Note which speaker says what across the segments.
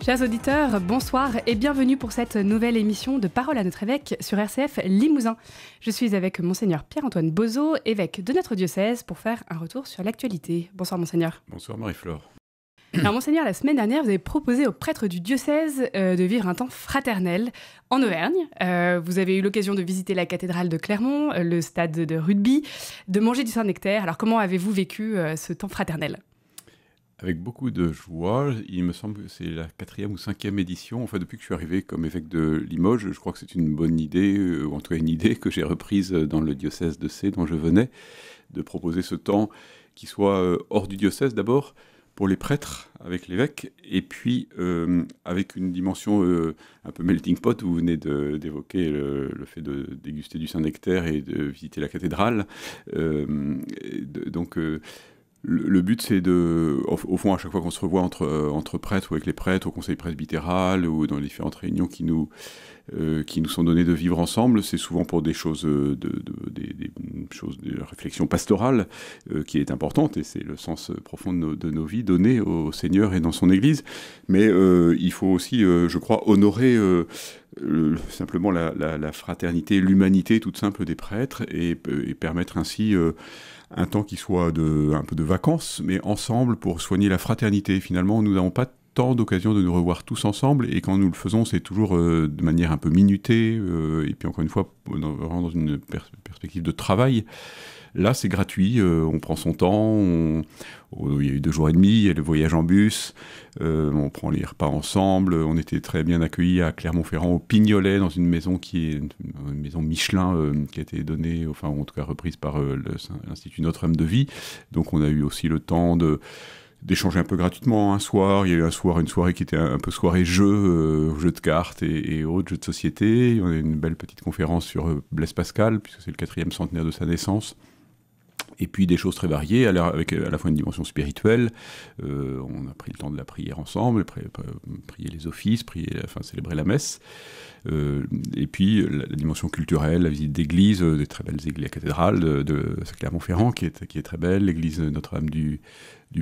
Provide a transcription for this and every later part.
Speaker 1: Chers auditeurs, bonsoir et bienvenue pour cette nouvelle émission de Parole à notre évêque sur RCF Limousin. Je suis avec Monseigneur Pierre-Antoine Bozo, évêque de notre diocèse, pour faire un retour sur l'actualité. Bonsoir Monseigneur.
Speaker 2: Bonsoir Marie-Flore.
Speaker 1: Alors Monseigneur, la semaine dernière, vous avez proposé aux prêtres du diocèse de vivre un temps fraternel en Auvergne. Vous avez eu l'occasion de visiter la cathédrale de Clermont, le stade de rugby, de manger du Saint-Nectaire. Alors comment avez-vous vécu ce temps fraternel ?
Speaker 2: Avec beaucoup de joie, il me semble que c'est la 4e ou 5e édition. En fait, depuis que je suis arrivé comme évêque de Limoges, je crois que c'est une bonne idée, ou en tout cas une idée que j'ai reprise dans le diocèse de Sées, dont je venais, de proposer ce temps qui soit hors du diocèse d'abord, pour les prêtres avec l'évêque, et puis avec une dimension un peu melting pot, où vous venez d'évoquer le fait de déguster du Saint-Nectaire et de visiter la cathédrale. Le but, c'est au fond, à chaque fois qu'on se revoit entre prêtres ou avec les prêtres, au conseil presbytéral ou dans les différentes réunions qui nous sont données de vivre ensemble, c'est souvent pour des choses, des choses de réflexion pastorale qui est importante, et c'est le sens profond de nos vies données au Seigneur et dans son Église. Mais il faut aussi, je crois, honorer simplement la fraternité, l'humanité toute simple des prêtres, et permettre ainsi un temps qui soit un peu de vacances, mais ensemble pour soigner la fraternité. Finalement, nous n'avons pas tant d'occasions de nous revoir tous ensemble, et quand nous le faisons, c'est toujours de manière un peu minutée, et puis encore une fois, vraiment dans une perspective de travail. Là, c'est gratuit, on prend son temps, il y a eu 2 jours et demi, il y a le voyage en bus, on prend les repas ensemble, on était très bien accueillis à Clermont-Ferrand, au Pignolet, dans une maison qui est une maison Michelin, qui a été donnée, enfin en tout cas reprise par l'Institut Notre-Dame de Vie. Donc on a eu aussi le temps d'échanger un peu gratuitement un soir. Il y a eu une soirée qui était un peu soirée jeux de cartes et autres jeux de société. On a eu une belle petite conférence sur Blaise Pascal, puisque c'est le 4e centenaire de sa naissance. Et puis des choses très variées, avec à la fois une dimension spirituelle. On a pris le temps de la prière ensemble, prier les offices, célébrer la messe. Et puis la dimension culturelle, la visite d'église, des très belles églises, la cathédrale de Clermont-Ferrand qui est très belle, l'église Notre-Dame du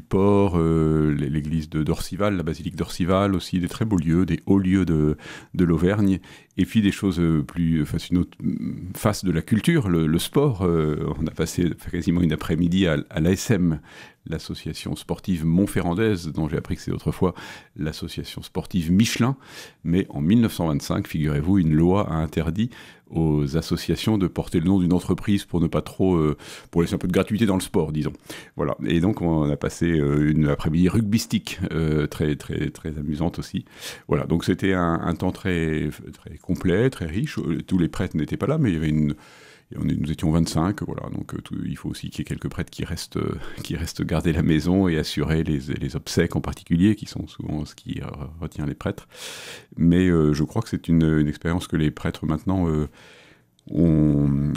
Speaker 2: Port, l'église d'Orcival, la basilique d'Orcival aussi, des très beaux lieux, des hauts lieux de l'Auvergne, et puis des choses une autre face de la culture, le sport. On a passé quasiment une après-midi à l'ASM, l'association sportive montferrandaise, dont j'ai appris que c'est autrefois l'association sportive Michelin, mais en 1925, figurez-vous, une loi a interdit aux associations de porter le nom d'une entreprise pour ne pas trop, pour laisser un peu de gratuité dans le sport, disons. Voilà. Et donc on a passé une après-midi rugbystique, très très très amusante aussi. Voilà. Donc c'était un temps très très complet, très riche. Tous les prêtres n'étaient pas là, mais il y avait nous étions 25, voilà, donc il faut aussi qu'il y ait quelques prêtres qui restent garder la maison et assurer les obsèques en particulier, qui sont souvent ce qui retient les prêtres. Mais je crois que c'est une expérience que les prêtres maintenant ont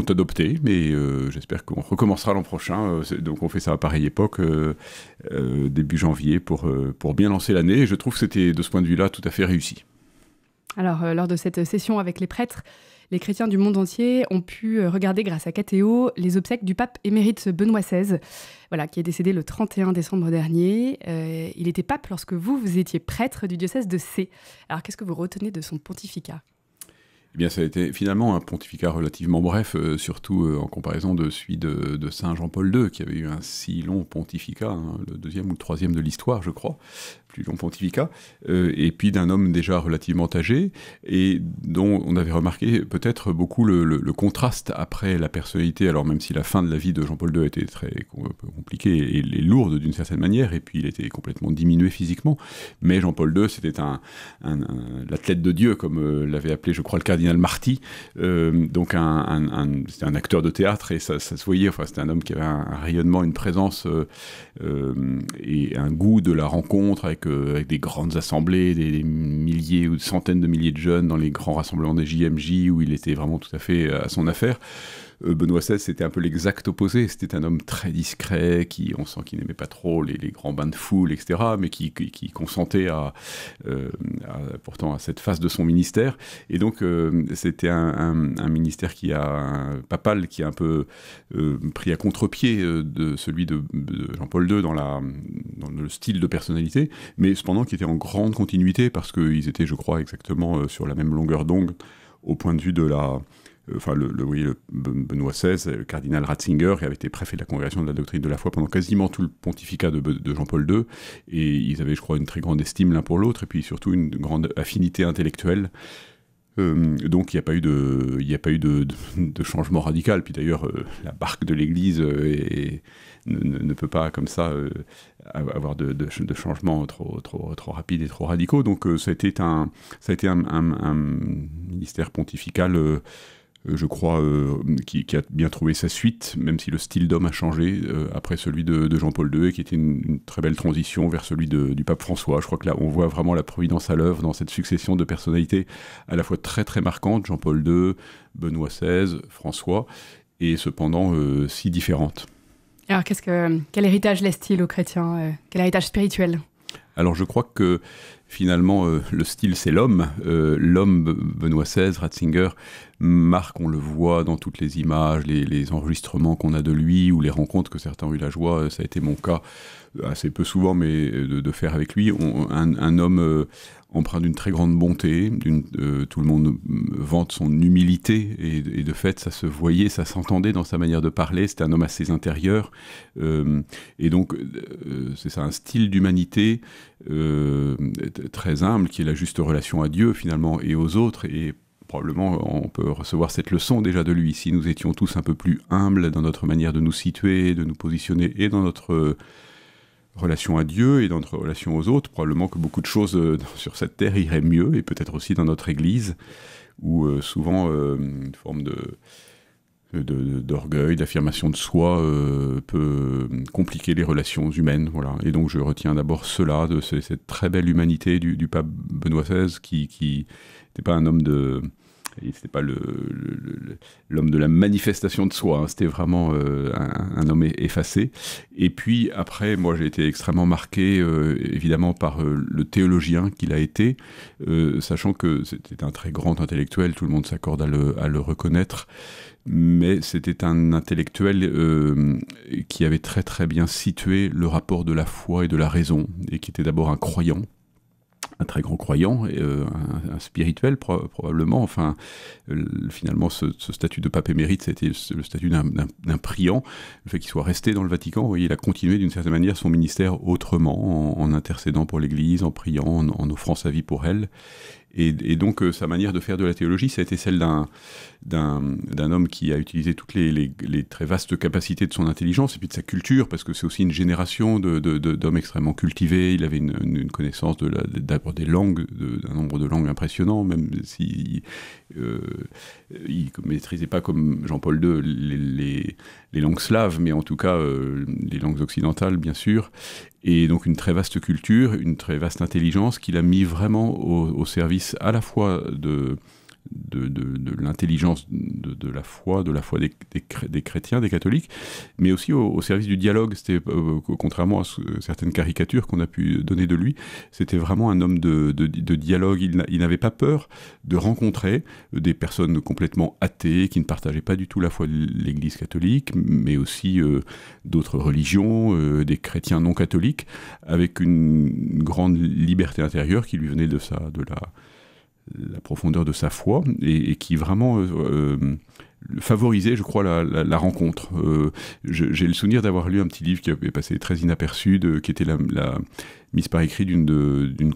Speaker 2: adopté, mais j'espère qu'on recommencera l'an prochain. Donc on fait ça à pareille époque, début janvier, pour bien lancer l'année. Et je trouve que c'était, de ce point de vue-là, tout à fait réussi.
Speaker 1: Alors, lors de cette session avec les prêtres, les chrétiens du monde entier ont pu regarder, grâce à KTO, les obsèques du pape émérite Benoît XVI, qui est décédé le 31 décembre dernier. Il était pape lorsque vous étiez prêtre du diocèse de Sées. Alors, qu'est-ce que vous retenez de son pontificat ?
Speaker 2: Eh bien, ça a été finalement un pontificat relativement bref, surtout en comparaison de celui de Saint Jean-Paul II, qui avait eu un si long pontificat, le 2e ou le 3e de l'histoire, je crois, plus long pontificat, et puis d'un homme déjà relativement âgé, et dont on avait remarqué peut-être beaucoup le contraste après la personnalité, alors même si la fin de la vie de Jean-Paul II était très compliquée et lourde d'une certaine manière, et puis il était complètement diminué physiquement, mais Jean-Paul II, c'était l'athlète de Dieu, comme l'avait appelé, je crois, le cardinal Marty, donc c'était un acteur de théâtre, et ça se voyait, c'était un homme qui avait un rayonnement, une présence et un goût de la rencontre avec des grandes assemblées, des milliers ou centaines de milliers de jeunes dans les grands rassemblements des JMJ, où il était vraiment tout à fait à son affaire. Benoît XVI, c'était un peu l'exact opposé. C'était un homme très discret, on sent qu'il n'aimait pas trop les grands bains de foule, etc., mais qui consentait pourtant à cette phase de son ministère. Et donc, c'était un ministère papal qui a un peu pris à contre-pied de celui de Jean-Paul II dans le style de personnalité, mais cependant qui était en grande continuité parce qu'ils étaient, je crois, exactement sur la même longueur d'onde au point de vue de la... Benoît XVI, le cardinal Ratzinger, qui avait été préfet de la Congrégation de la doctrine de la foi pendant quasiment tout le pontificat de Jean-Paul II, et ils avaient, je crois, une très grande estime l'un pour l'autre, et puis surtout une grande affinité intellectuelle. Donc il n'y a pas eu de changement radical. Puis d'ailleurs, la barque de l'Église ne peut pas comme ça avoir de changements trop rapides et trop radicaux. Donc ça a été un ministère pontifical, je crois, qui a bien trouvé sa suite, même si le style d'homme a changé après celui de Jean-Paul II, et qui était une très belle transition vers celui du pape François. Je crois que là, on voit vraiment la providence à l'œuvre dans cette succession de personnalités à la fois très très marquantes, Jean-Paul II, Benoît XVI, François, et cependant si différentes.
Speaker 1: Alors quel héritage laisse-t-il aux chrétiens quel héritage spirituel?
Speaker 2: Alors je crois que finalement le style c'est l'homme. L'homme Benoît XVI, Ratzinger, marque, on le voit dans toutes les images, les enregistrements qu'on a de lui ou les rencontres que certains ont eu la joie, ça a été mon cas assez peu souvent, mais de faire avec lui. Un homme empreint d'une très grande bonté, tout le monde vante son humilité, et de fait ça se voyait, ça s'entendait dans sa manière de parler. C'était un homme assez intérieur, et donc c'est ça, un style d'humanité très humble, qui est la juste relation à Dieu finalement et aux autres. Et probablement on peut recevoir cette leçon déjà de lui. Si nous étions tous un peu plus humbles dans notre manière de nous situer, de nous positionner, et dans notre relation à Dieu et dans notre relation aux autres, probablement que beaucoup de choses sur cette terre iraient mieux, et peut-être aussi dans notre Église, où souvent une forme d'orgueil, d'affirmation de soi peut compliquer les relations humaines. Voilà. Et donc je retiens d'abord cela, de cette très belle humanité du pape Benoît XVI, qui n'était pas un homme c'était pas l'homme de la manifestation de soi, hein. C'était vraiment un homme effacé. Et puis après, moi j'ai été extrêmement marqué évidemment par le théologien qu'il a été, sachant que c'était un très grand intellectuel, tout le monde s'accorde à le reconnaître, mais c'était un intellectuel qui avait très très bien situé le rapport de la foi et de la raison, et qui était d'abord un croyant, un très grand croyant, un spirituel probablement. Enfin, finalement, ce statut de pape émérite, c'était le statut d'un priant. Le fait qu'il soit resté dans le Vatican, vous voyez, il a continué d'une certaine manière son ministère autrement, en intercédant pour l'Église, en priant, en offrant sa vie pour elle. Et donc sa manière de faire de la théologie, ça a été celle d'un homme qui a utilisé toutes les très vastes capacités de son intelligence et puis de sa culture, parce que c'est aussi une génération d'hommes extrêmement cultivés. Il avait une connaissance d'abord des langues, d'un nombre de langues impressionnant, même si il ne maîtrisait pas comme Jean-Paul II les langues slaves, mais en tout cas les langues occidentales, bien sûr. Et donc une très vaste culture, une très vaste intelligence qu'il a mis vraiment au service à la fois de l'intelligence de la foi des chrétiens, des catholiques, mais aussi au service du dialogue. C'était, contrairement à certaines caricatures qu'on a pu donner de lui, c'était vraiment un homme de dialogue. Il n'avait pas peur de rencontrer des personnes complètement athées, qui ne partageaient pas du tout la foi de l'Église catholique, mais aussi d'autres religions, des chrétiens non catholiques, avec une grande liberté intérieure qui lui venait de la profondeur de sa foi, et qui vraiment favorisait, je crois, la rencontre. J'ai le souvenir d'avoir lu un petit livre qui avait passé très inaperçu, qui était la mise par écrit d'une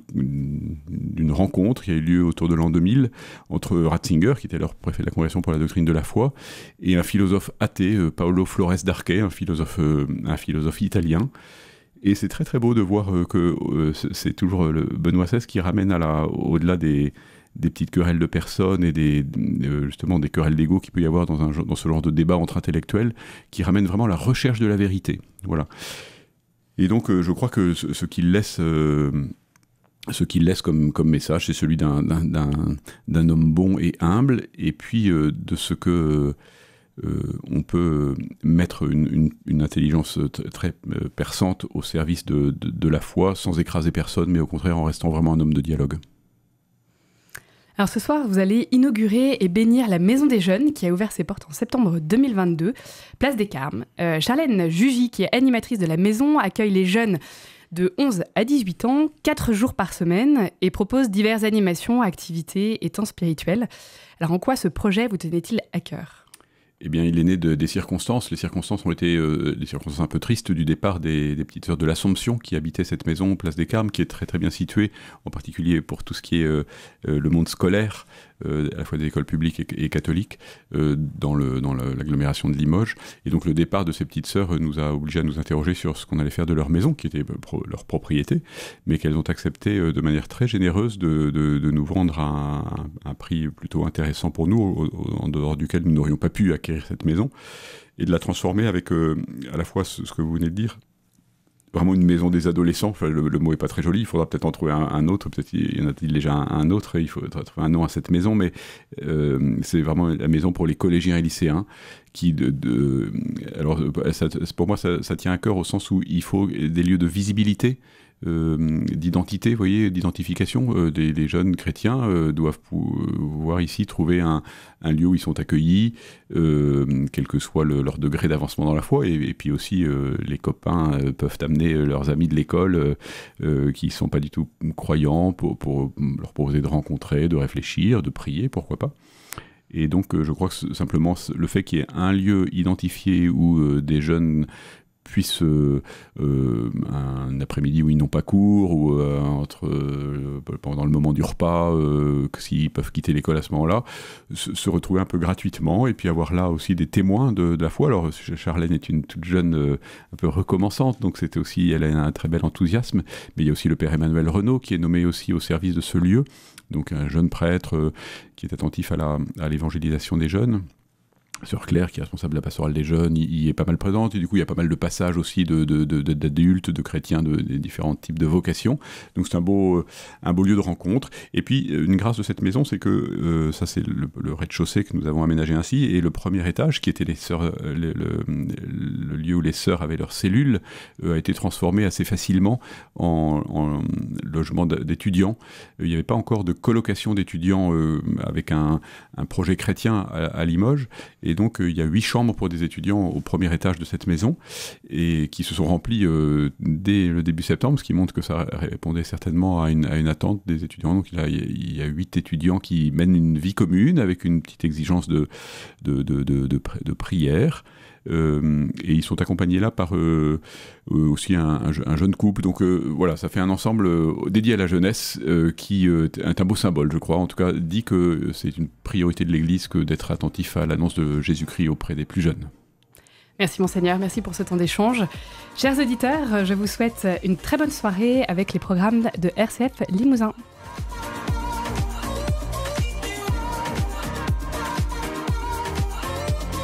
Speaker 2: rencontre qui a eu lieu autour de l'an 2000 entre Ratzinger, qui était alors préfet de la Congrégation pour la doctrine de la foi, et un philosophe athée, Paolo Flores d'Arquet, un philosophe italien. Et c'est très très beau de voir que c'est toujours le Benoît XVI qui ramène au-delà des petites querelles de personnes et justement des querelles d'ego qu'il peut y avoir dans ce genre de débat entre intellectuels, qui ramène vraiment la recherche de la vérité. Voilà. Et donc je crois que ce qu'il laisse comme message, c'est celui d'un homme bon et humble, et puis de ce que on peut mettre une intelligence très perçante au service de la foi, sans écraser personne, mais au contraire en restant vraiment un homme de dialogue.
Speaker 1: Alors ce soir, vous allez inaugurer et bénir la Maison des Jeunes qui a ouvert ses portes en septembre 2022, place des Carmes. Charlène Jugy, qui est animatrice de la maison, accueille les jeunes de 11 à 18 ans, 4 jours par semaine, et propose diverses animations, activités et temps spirituels. Alors en quoi ce projet vous tenait-il à cœur ?
Speaker 2: Eh bien, il est né des circonstances. Les circonstances ont été des circonstances un peu tristes du départ des petites sœurs de l'Assomption qui habitaient cette maison, place des Carmes, qui est très très bien située, en particulier pour tout ce qui est le monde scolaire, à la fois des écoles publiques et catholiques, dans l'agglomération de Limoges. Et donc le départ de ces petites sœurs nous a obligés à nous interroger sur ce qu'on allait faire de leur maison, qui était leur propriété, mais qu'elles ont accepté de manière très généreuse de nous vendre à un prix plutôt intéressant pour nous, en dehors duquel nous n'aurions pas pu acquérir cette maison, et de la transformer avec à la fois ce que vous venez de dire, vraiment une maison des adolescents. Enfin, le mot est pas très joli, il faudra peut-être en trouver un autre, peut-être il y en a-t-il déjà un autre, il faudra trouver un nom à cette maison, mais c'est vraiment la maison pour les collégiens et lycéens, qui alors pour moi ça tient à cœur au sens où il faut des lieux de visibilité, d'identité, vous voyez, d'identification. Des jeunes chrétiens doivent pouvoir ici trouver un lieu où ils sont accueillis, quel que soit leur degré d'avancement dans la foi, et puis aussi les copains peuvent amener leurs amis de l'école qui ne sont pas du tout croyants pour leur proposer de rencontrer, de réfléchir, de prier, pourquoi pas. Et donc je crois que simplement le fait qu'il y ait un lieu identifié où des jeunes puissent un après-midi où ils n'ont pas cours, ou pendant le moment du repas, s'ils peuvent quitter l'école à ce moment-là, se retrouver un peu gratuitement, et puis avoir là aussi des témoins de la foi. Alors Charlène est une toute jeune un peu recommençante, donc c'était aussi, elle a un très bel enthousiasme, mais il y a aussi le père Emmanuel Renaud qui est nommé aussi au service de ce lieu, donc un jeune prêtre qui est attentif à l'évangélisation des jeunes. Sœur Claire, qui est responsable de la pastorale des jeunes, y est pas mal présente, et du coup il y a pas mal de passages aussi d'adultes, de chrétiens, des différents types de vocations. Donc c'est un beau lieu de rencontre. Et puis une grâce de cette maison, c'est que ça c'est le rez-de-chaussée que nous avons aménagé ainsi, et le premier étage, qui était le lieu où les sœurs avaient leurs cellules, a été transformé assez facilement en logement d'étudiants. Il n'y avait pas encore de colocation d'étudiants avec un projet chrétien à Limoges. Et donc, il y a 8 chambres pour des étudiants au premier étage de cette maison, et qui se sont remplies dès le début septembre, ce qui montre que ça répondait certainement à une attente des étudiants. Donc, il y a 8 étudiants qui mènent une vie commune, avec une petite exigence de prière. Et ils sont accompagnés là par aussi un jeune couple. Donc voilà, ça fait un ensemble dédié à la jeunesse qui est un beau symbole, je crois. En tout cas, dit que c'est une priorité de l'Église que d'être attentif à l'annonce de Jésus-Christ auprès des plus jeunes.
Speaker 1: Merci Monseigneur, merci pour ce temps d'échange. Chers auditeurs, je vous souhaite une très bonne soirée avec les programmes de RCF Limousin.